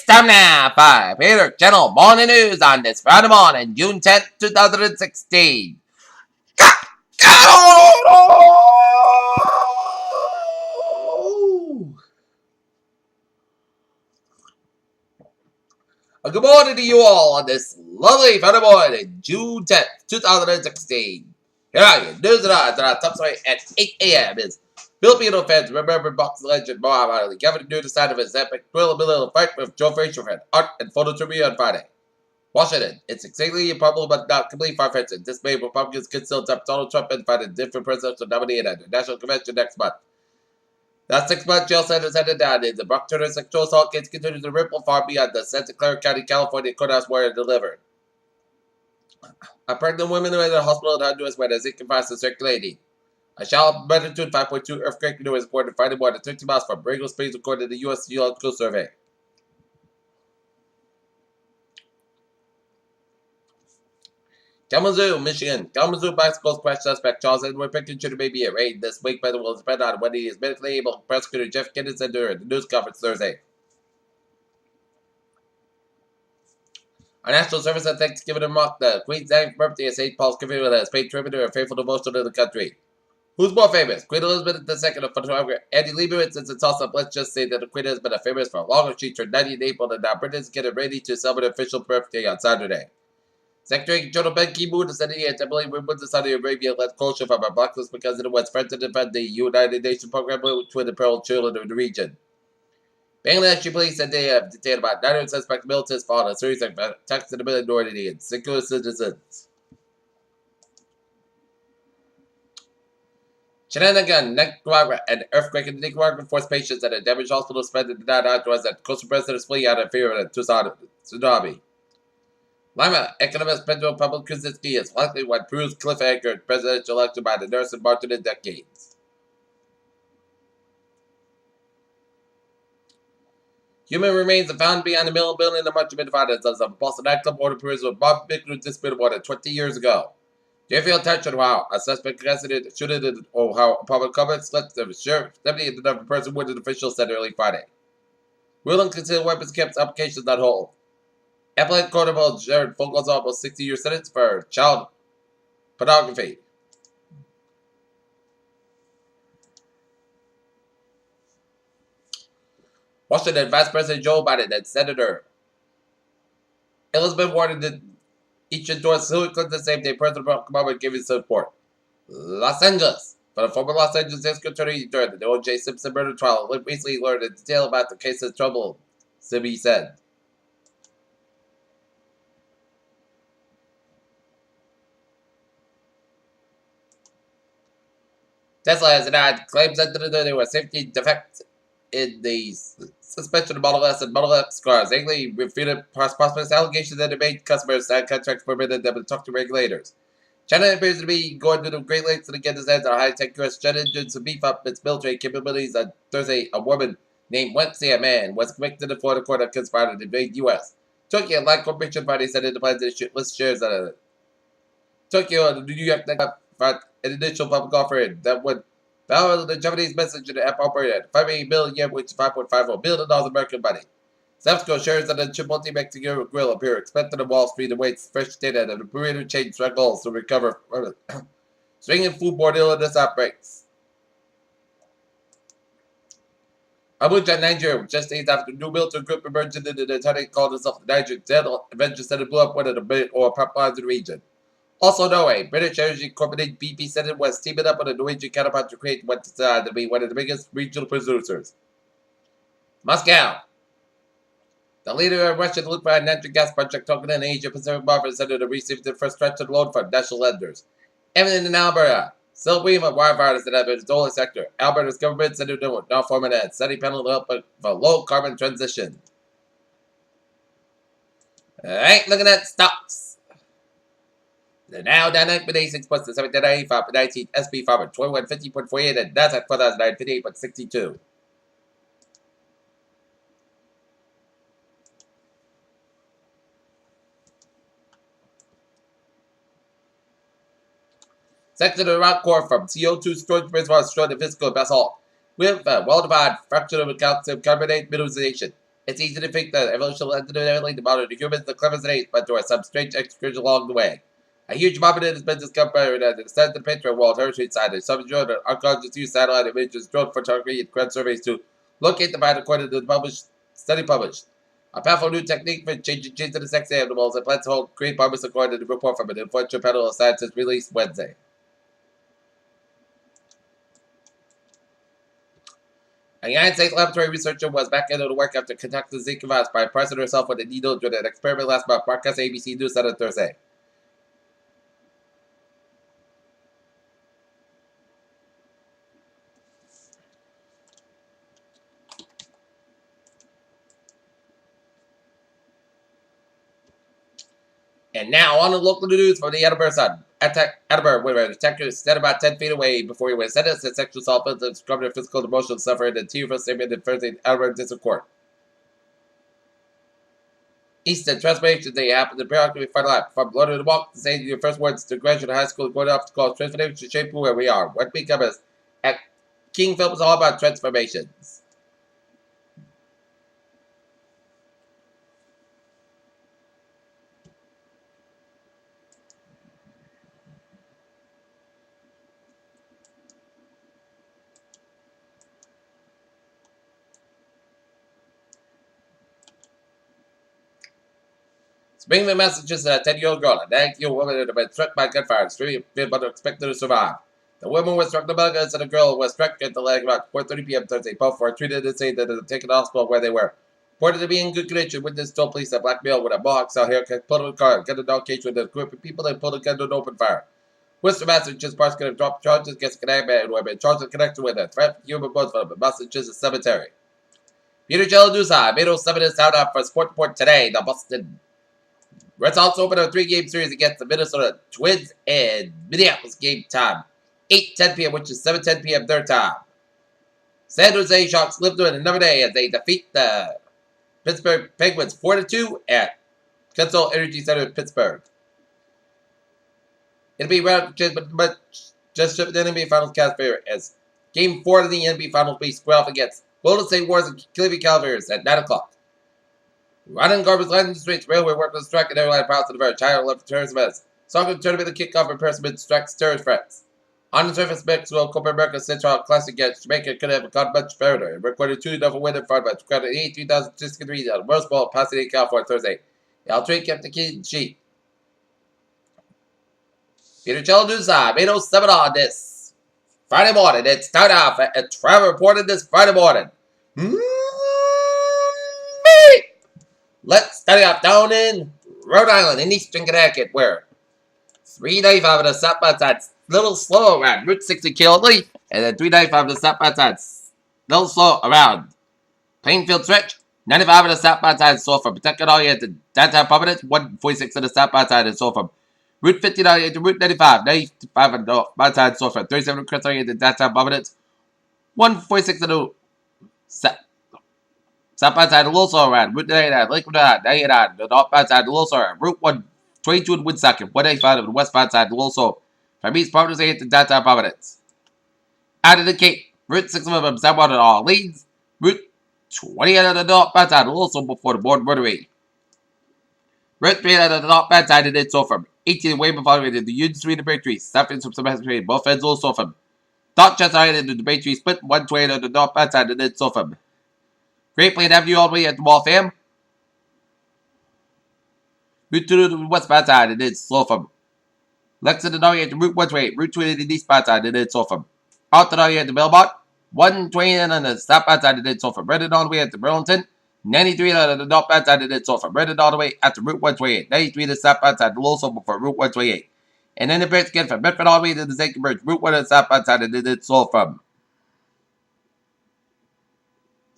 time now for Peter Channel Morning News on this Friday morning, June 10th, 2016. Good morning to you all on this lovely Friday morning, June 10th, 2016. Here are your news and odds on our top story at 8 a.m. is Filipino fans remember boxing legend Muhammad Ali giving a new side of his epic thrill-a-middle fight with Joe Frazier had art and photo trivia on Friday. Washington, it's exceedingly improbable but not completely far-fetched. This May, Republicans could still tap Donald Trump and find a different presidential nominee at the National Convention next month. That 6-month jail sentence handed down in the Brock Turner sexual assault case continues to ripple far beyond the Santa Clara County, California courthouse where it delivered. A pregnant woman in a hospital in Honduras where the Zika virus is circulating. A shallow magnitude 5.2 earthquake was reported Friday morning 30 miles from Bragle Springs according to the U.S. Geological Survey. Kalamazoo, Michigan. Kalamazoo bicycle crash suspect Charles Edward Pickens may be arraigned this week, but it will depend on when he is medically able. Prosecutor Jeff Kennedy said during the news conference Thursday. Our national service at Thanksgiving marked the Queen's 9th birthday as St. Paul's Cathedral has paid tribute to her faithful devotion to the country. Who's more famous, Queen Elizabeth II or photographer Andy Leibovitz? Since it's awesome, let's just say that the Queen has been famous for longer. She turned 90 in April, and now Britain's getting ready to celebrate her official birthday on Saturday. Secretary General Ben Ki-moon said he had temporarily removed the Saudi Arabia led culture from our blacklist because it was friends to defend the United Nations program between the peril children of the region. Bangladesh police said they have detained about 900 suspect militants following a series of attacks in the minority and secular citizens. Shenanigan, Nicaragua, and earthquake in Nicaragua forced patients at a damaged hospital spent in the night outdoors that coastal residents flee out of fear of a tsunami. Lima, economist Pedro Pablo Kuczynski is likely when Peru's cliff-anchored presidential election by the Nelson Martin in decades. Human remains are found behind the middle building in the much evidence of a Boston nightclub order prison with Bob Bickler disputed more than 20 years ago. Do you feel attention how a suspect arrested shooting or how a public comment slipped the sheriff deputy and another person with an official said early Friday? Ruling concealed weapons kept applications not hold. Appellate Court of Jared Fogel's almost 60-year sentence for child pornography. Washington Vice President Joe Biden and Senator Elizabeth Warren did each endorse Hillary Clinton the same day President Barack Obama gave his support. Los Angeles. For the former Los Angeles District Attorney during the O.J. Simpson murder trial, recently learned in detail about the case's trouble, Sibby said. Tesla has denied claims that there were safety defects in the suspension of Model S and Model X cars. Angley refuted Prospect's allegations that it made customers sign contracts forbidden them to talk to regulators. China appears to be going to the great lengths to get its hands on high-tech U.S. jet engines to beef up its military capabilities. On Thursday, a woman named Wednesday Man was convicted in Florida court of conspiring to invade U.S. Tokyo Light Corporation Friday said it plans to list shares on Tokyo and the New York an initial public offering that would value the Japanese message in the app operated $5 billion, which is $5.50 billion American money. Safco shares on the Chipotle Mexican grill appear expected on Wall Street awaits fresh data that the burrito chain struggles to recover from swinging foodborne illness outbreaks. Abuja, Nigeria, just days after new military group emerged into the Titanic called itself the Niger Delta Avengers said it blew up one of the main oil pipelines in the region. Also, Norway, British energy corporation BP said it was teaming up with a Norwegian counterpart to create what to be one of the biggest regional producers. Moscow. The leader of Russian liquefied natural gas project token in Asia Pacific market said it received the first stretch of loan from national lenders. Evident in Alberta. Still waiting for wire virus that have in its oil sector. Alberta's government said it would now form an study panel to help for low carbon transition. Alright, looking at stocks. The Dow down 9.86 points to 7.95.19, SP 521.50.48, and Nasdaq 4,958.62. Section of the rock core from CO2 storage reservoirs destroyed the physical vessel with well-defined fractional calcium carbonate mineralization. It's easy to think that evolution led to modern humans, the cleverest and apes, but there was some strange excursion along the way. A huge monument has been discovered at the center of the picture of World Heritage Site. Some drone and archaeologists use satellite images, drone photography, and ground surveys to locate the mine according to the study published. A powerful new technique for changing genes into sex animals and plants hold great promise according to the report from an influential panel of scientists released Wednesday. A United States laboratory researcher was back into the work after conducting the Zika virus by impressing herself with a needle during an experiment last month, broadcast ABC News on Thursday. And now on the local news from the Edinburgh Sun. Edinburgh, where a detective stood about 10 feet away before he was sentenced to sexual assault and described physical and emotional suffering in a tearful statement in Thursday in Edinburgh District Court. Easton, transformation day happened in periodically final lap. From London to walk to say your first words to graduate high school going off to call transformation to shape where we are. What become us at King Film is all about transformations. Springfield, Massachusetts, a 10-year-old girl, a 19-year-old woman had been struck by gunfire, extremely but expected to survive. The woman was struck in the leg, and the girl was struck at the leg about 4:30 p.m. Thursday. Both were treated and say that they were taken to the hospital where they were. Reported to be in good condition, witness told police that black male with a mohawk style haircut pulled in a car, got an case with a group of people and pulled a gun and opened fire. Worcester, Massachusetts prosecutor dropped charges against a man who had been charged in connection with a threat to human bones from a Massachusetts cemetery. Peter Jello News made 07 is out for Sport Report today. The Boston Red Sox open a 3-game series against the Minnesota Twins and Minneapolis game time 8:10 p.m., which is 7:10 p.m. their time. San Jose Sharks live through another day as they defeat the Pittsburgh Penguins 4-2 at Consol Energy Center in Pittsburgh. It'll be round but just shipped the NBA Finals cast favorite as Game 4 of the NBA Finals will be square off against Golden State Warriors and Cleveland Cavaliers at 9 o'clock. Running garbage line in the streets, railway workers strike and airline pilots to the verge. China left terrorism events. Soccer tournament to kickoff in person strikes terrorist threats. On the surface, Mexico, Copa America Central Classic against Jamaica could have gone much further and recorded 2-0 win in front of it. Crowded 83,063 on the Rose Bowl, Pasadena, California, Thursday. The L3 kept the clean sheet. Peter Jello News made 07 on this Friday morning. It's time off at Travel reported this Friday morning. Let's study up down in Rhode Island in Eastern Connecticut, where 395 of the southbound side's a little slow around Route 60 Killy, and then 395 of the southbound side's a little slow around Plainfield Stretch. 95 of the southbound side is slow from Pawtucket all the way to downtown Providence. 146 of the southbound side is slow from Route 59 to Route 95. 95 of the northbound side is slow from 37 Chris all the way to downtown Providence. 146 of the southbound side, a little slow around Route 99, Lakewood 99, the northbound side, a little slow around Route 122 in Woonsocket, 185 of the westbound side, a little slow from East Providence to downtown Providence. Out of the Cape, Route 6 of southbound at all leads, Route 28 of the northbound side, a little slow before the board rotary. Route 3 of the northbound side, and it's slow from 18 away before the Union Street and Bay Tree, south end from Semester Street, both ends a little slow from Dorchester Island and the Bay Tree split, 128 of the northbound side, and it's slow from Great Plain Avenue all the way at the Waltham. Route 2 to the westbound side, and it's slow from Lexington all the way at the Route 128, Route 20 to the eastbound side, and it's slow from Alton all the way at the Belmont, 120 on the southbound side, and it's slow from Redden all the way at the Burlington, 93 on the northbound side, and it's slow from Redden all the way at the Route 128, 93 to the southbound side, a little slow for Route 128. And then the bridge again from Bedford all the way to the Zachem Bridge, Route 1 on the southbound side, and it's slow from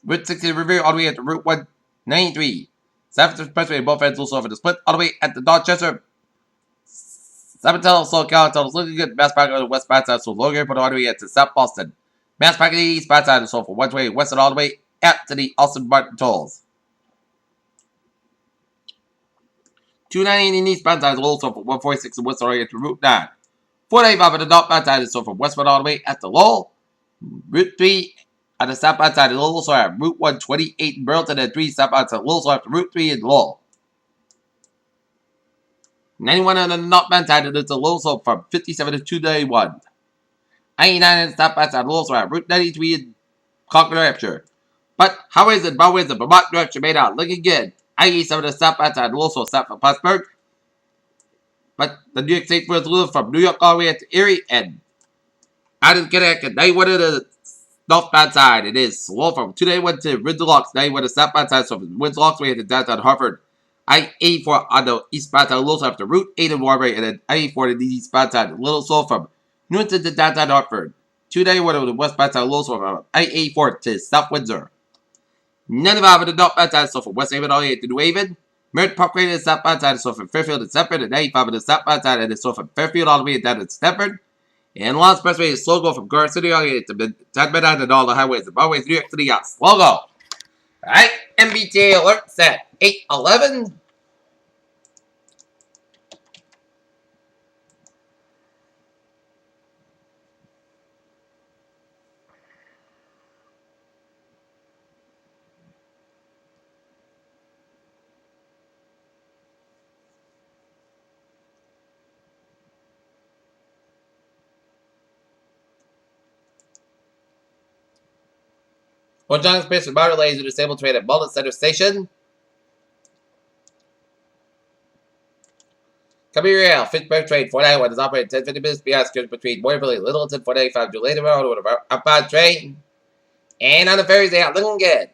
Route 60 Revere all the way at the Route 193. South Expressway, both ends also for the split all the way at the Dorchester. Sabatel, SoCal, until it's looking good. Mass Park on the westbound side, so Logan Airport all the way at to South Boston. Mass Park on the eastbound side, so for 120 western all the way out to the Austin Martin tolls. 290 in the eastbound side is also for 146 and western all the way to Route 9. 495 on the northbound side is so from westbound all the way at the Lowell. Route 3 On the southbound side of Lowell, sorry, Route 128 in Burlington, and 3 southbound side of Lowell, sorry, Route 3 in Lowell. 91 on the northbound side, and it's a Lowell, so from 57 to 291. 99 on the southbound side of Lowell, sorry, Route 93 in Concord, New Hampshire. But highways and byways of Vermont direction made out. Look again. I-87 on the southbound side of Lowell, so south from Plattsburgh. But the New York State was moved from New York all the way to Erie and out of Connecticut. 91 on the northbound side. It is slow from 291 to Windsor Locks. 91 on the southbound side, so from Windsor Locks way to downtown Hartford. I-84 on the eastbound side of Little after Route 8 in Warbury, and then I-84 on the eastbound side of Little Seoul from Newington to downtown Hartford. 291 on the westbound side of Little Seoul from I-84 to South Windsor. 95 on the northbound side, so from West Haven all the way to New Haven. Merritt Parkway on the southbound side, so from Fairfield to Stamford, and 95 on the southbound side, and so from Fairfield all the way down to Stamford. And Long Expressway is slow go from Garden City all the way to Midtown and all the highways and byways. New York City got slow go. Alright, MBTA alerts at 8:11. One John Space with motor laser disabled train at Mullet Center Station. Coming rail, Fitchburg train 491 is operating 10-50 minutes beyond schedule between Moorville and Littleton 495 to later road with an outbound train. And on the ferries, they are looking good.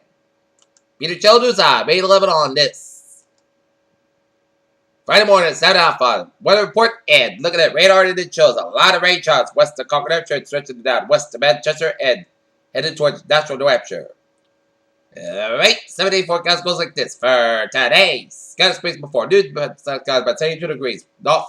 Peter Childers, May 11 on this. Friday morning, 7 alpha. Weather report and looking at radar, and it shows a lot of rain charts west of Concord, Hampshire, stretching down west to Manchester and headed towards Nashville, New Hampshire. Alright, 7-day forecast goes like this for today. Sky space before noon, but skies about 72 degrees. North,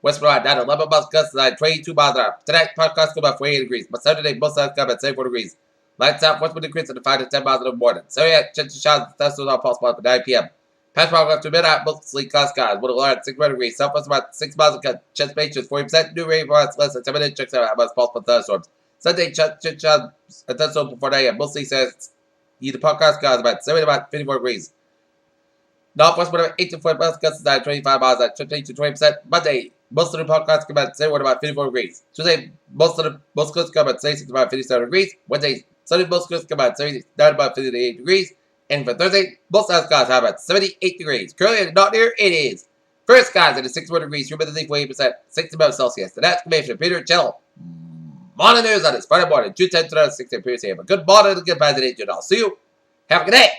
west around down 11 miles, gusts at 22 miles an hour. Tonight, podcast go about 48 degrees, but Saturday, both sides got about 74 degrees. Lights out, west wind increase at 5 to 10 miles in the morning. So yeah, chance of showers, that's not possible at 9 p.m. Past power after midnight, mostly cloud skies. Wind alarm 6 degrees. Southwest about 6 miles of cut. Chance of 40%. New rain for less than 7 inches. Checks out how much possible thunderstorms. Sunday, chance a thunderstorm before 9 a.m. Mostly says the podcast skies about 54 degrees. Northwest wind about 8 to 40 miles, gusts at 25 miles at 15 to 20%. Monday, most of the podcasts come at about 54 degrees. Tuesday, most coasts come at 66 about 57 degrees. Wednesday, Sunday, most coasts come at 79 about 58 degrees. And for Thursday, most skies have at 78 degrees. Currently, not near it is. First skies at 61 degrees, humidity 48%, 60 above Celsius. The next information, Peter Channel. Morning news on this Friday morning, 2:10 to 6 p.m. Have a good morning and a good day. I'll see you. Have a good day.